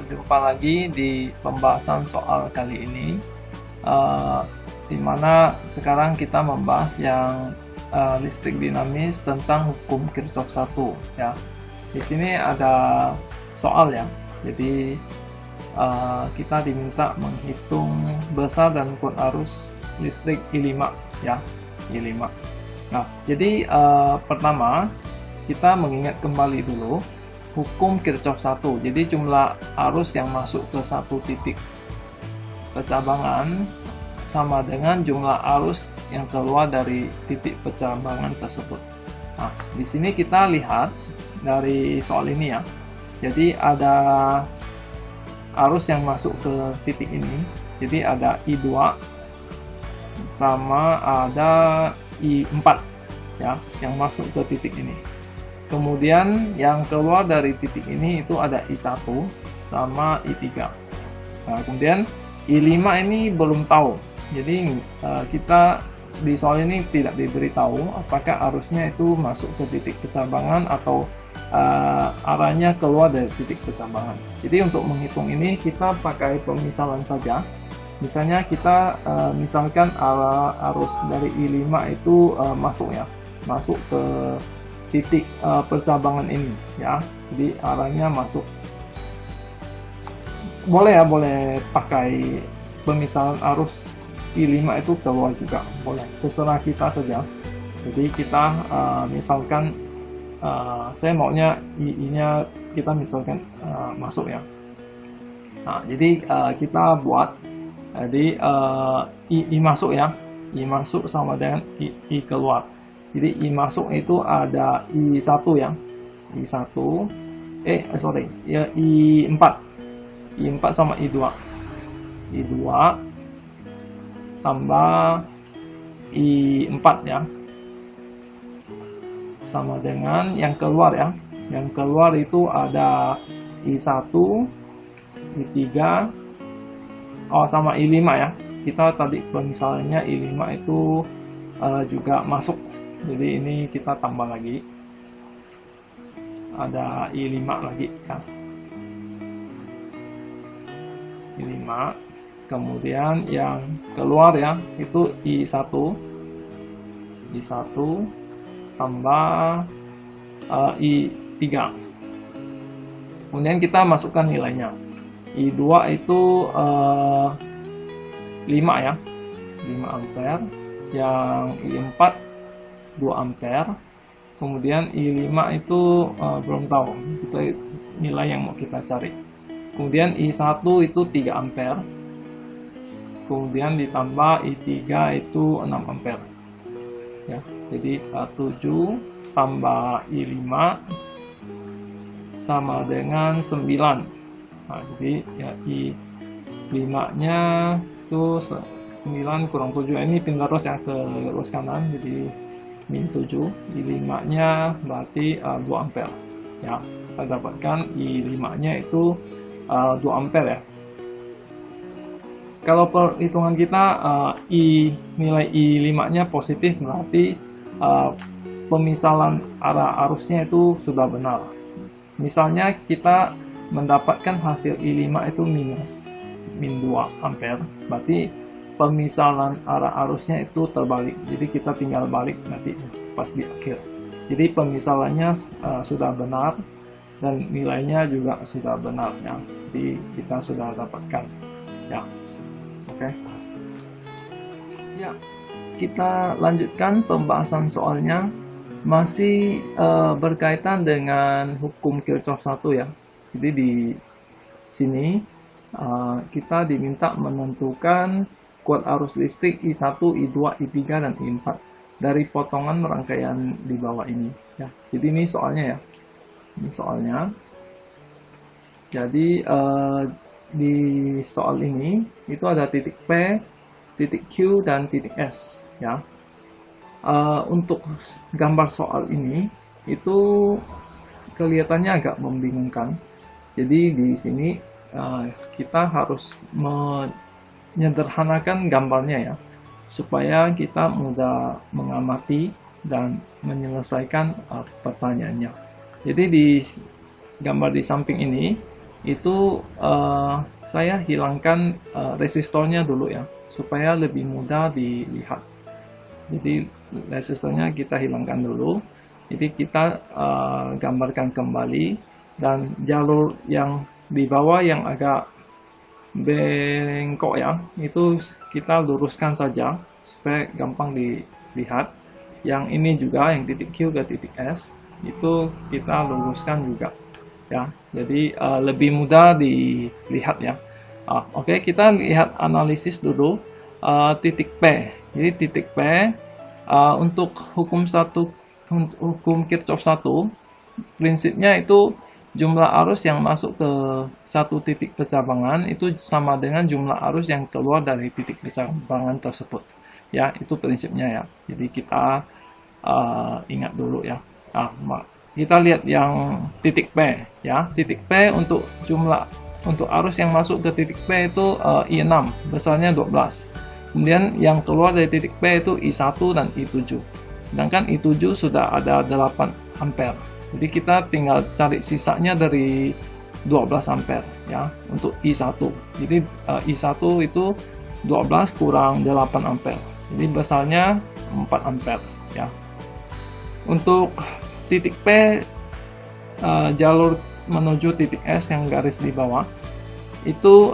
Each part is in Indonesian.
Berjumpa lagi di pembahasan soal kali ini, di mana sekarang kita membahas yang listrik dinamis tentang hukum Kirchhoff 1 ya. Di sini ada soal ya. Jadi kita diminta menghitung besar dan kuat arus listrik I5 ya, I5. Nah, jadi pertama kita mengingat kembali dulu hukum Kirchhoff 1. Jadi jumlah arus yang masuk ke satu titik percabangan sama dengan jumlah arus yang keluar dari titik percabangan tersebut. Nah, di sini kita lihat dari soal ini ya. Jadi ada arus yang masuk ke titik ini. Jadi ada I2 sama ada I4 ya yang masuk ke titik ini. Kemudian yang keluar dari titik ini itu ada I1 sama I3. Nah, kemudian I5 ini belum tahu. Jadi kita di soal ini tidak diberitahu apakah arusnya itu masuk ke titik percabangan atau arahnya keluar dari titik percabangan. Jadi untuk menghitung ini kita pakai pemisalan saja. Misalnya kita misalkan arus dari I5 itu masuk ke titik percabangan ini ya. Jadi arahnya masuk. Boleh pakai pemisalan arus I5 itu keluar juga boleh, terserah kita saja. Jadi kita misalkan saya maunya I-nya kita misalkan masuk ya. Nah, jadi kita buat jadi I masuk ya, I masuk sama dengan I keluar. Jadi I masuk itu ada I1 ya, I1 ya I4 sama I2 tambah I4 ya, sama dengan yang keluar ya. Yang keluar itu ada I1, I3, sama I5 ya. Kita tadi misalnya I5 itu juga masuk. Jadi ini kita tambah lagi. Ada I5 lagi ya. I5. Kemudian yang keluar ya itu I1 tambah I3. Kemudian kita masukkan nilainya. I2 itu 5 ya, 5 ampere. Yang I4 2 ampere. Kemudian I5 itu belum tahu, itu nilai yang mau kita cari. Kemudian I1 itu 3 ampere. Kemudian ditambah I3 itu 6 ampere ya. Jadi 7 tambah I5 sama dengan 9. Nah, jadi ya I5 nya itu 9 kurang 7. Ini pindah terus yang ke ruas kanan, jadi min 7. I5 nya berarti 2 ampere ya. Kita dapatkan I5 nya itu 2 ampere ya. Kalau perhitungan kita nilai I5 nya positif, berarti pemisalan arah arusnya itu sudah benar. Misalnya kita mendapatkan hasil I5 itu min 2 ampere, berarti pemisalan arah arusnya itu terbalik. Jadi kita tinggal balik nanti pas di akhir. Jadi pemisalannya sudah benar dan nilainya juga sudah benar ya. Jadi kita sudah dapatkan ya. Oke. Ya, kita lanjutkan pembahasan soalnya. Masih berkaitan dengan hukum Kirchhoff 1 ya. Jadi di sini kita diminta menentukan kuat arus listrik I1, I2, I3, dan I4 dari potongan rangkaian di bawah ini ya. Jadi ini soalnya ya. Ini soalnya. Jadi di soal ini itu ada titik P, titik Q, dan titik S ya. Untuk gambar soal ini itu kelihatannya agak membingungkan. Jadi di sini kita harus menyederhanakan gambarnya ya, supaya kita mudah mengamati dan menyelesaikan pertanyaannya. Jadi di gambar di samping ini itu saya hilangkan resistornya dulu ya, supaya lebih mudah dilihat. Jadi resistornya kita hilangkan dulu. Jadi kita gambarkan kembali, dan jalur yang di bawah yang agak bengkok ya, itu kita luruskan saja supaya gampang dilihat. Yang ini juga, yang titik Q ke titik S, itu kita luruskan juga ya, jadi lebih mudah dilihat ya. Oke, kita lihat analisis dulu titik P. Jadi titik P untuk hukum Kirchhoff 1, prinsipnya itu jumlah arus yang masuk ke satu titik percabangan itu sama dengan jumlah arus yang keluar dari titik percabangan tersebut ya, itu prinsipnya ya. Jadi kita ingat dulu ya. Kita lihat yang titik P ya. Titik P untuk arus yang masuk ke titik P itu I6 besarnya 12. Kemudian yang keluar dari titik P itu I1 dan I7. Sedangkan I7 sudah ada 8 ampere. Jadi kita tinggal cari sisanya dari 12 ampere ya untuk I1. Jadi I1 itu 12 kurang 8 ampere. Jadi besarnya 4 ampere ya. Untuk titik P, jalur menuju titik S yang garis di bawah itu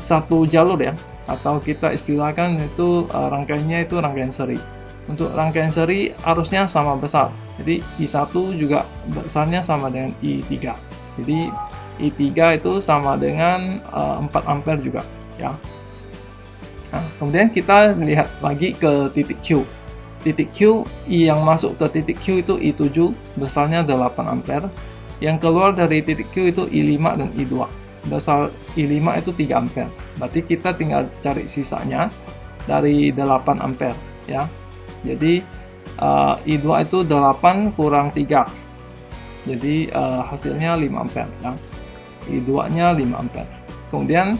satu jalur ya, atau kita istilahkan itu rangkaiannya itu rangkaian seri. Untuk rangkaian seri arusnya sama besar, jadi I1 juga besarnya sama dengan I3. Jadi I3 itu sama dengan 4 ampere juga ya. Nah, kemudian kita lihat lagi ke titik Q. Titik Q, yang masuk ke titik Q itu I7 besarnya 8 ampere. Yang keluar dari titik Q itu I5 dan I2. Besar I5 itu 3 ampere. Berarti kita tinggal cari sisanya dari 8 ampere ya. Jadi I2 itu 8 kurang 3. Jadi hasilnya 5 ampere ya. I2-nya 5 ampere. Kemudian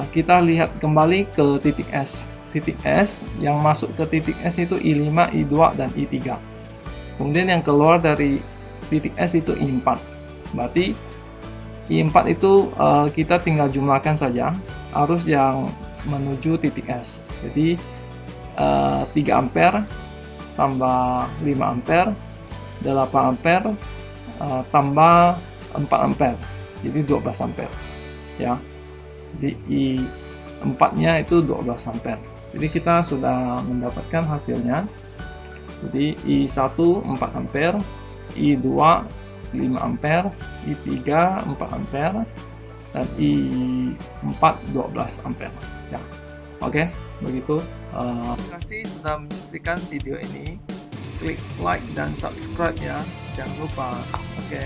kita lihat kembali ke titik S. Titik S yang masuk ke titik S itu I5, I2 dan I3. Kemudian yang keluar dari titik S itu I4. Berarti I4 itu kita tinggal jumlahkan saja arus yang menuju titik S. Jadi 3 ampere tambah 5 ampere, 8 ampere tambah 4 ampere. Jadi 12 ampere ya. Jadi I4-nya itu 12 ampere. Jadi kita sudah mendapatkan hasilnya. Jadi I1 4 ampere, I2 5 ampere, I3 4 ampere, dan I4 12 ampere ya. Oke, begitu. Terima kasih sudah menyaksikan video ini. Klik like dan subscribe ya, jangan lupa. Oke.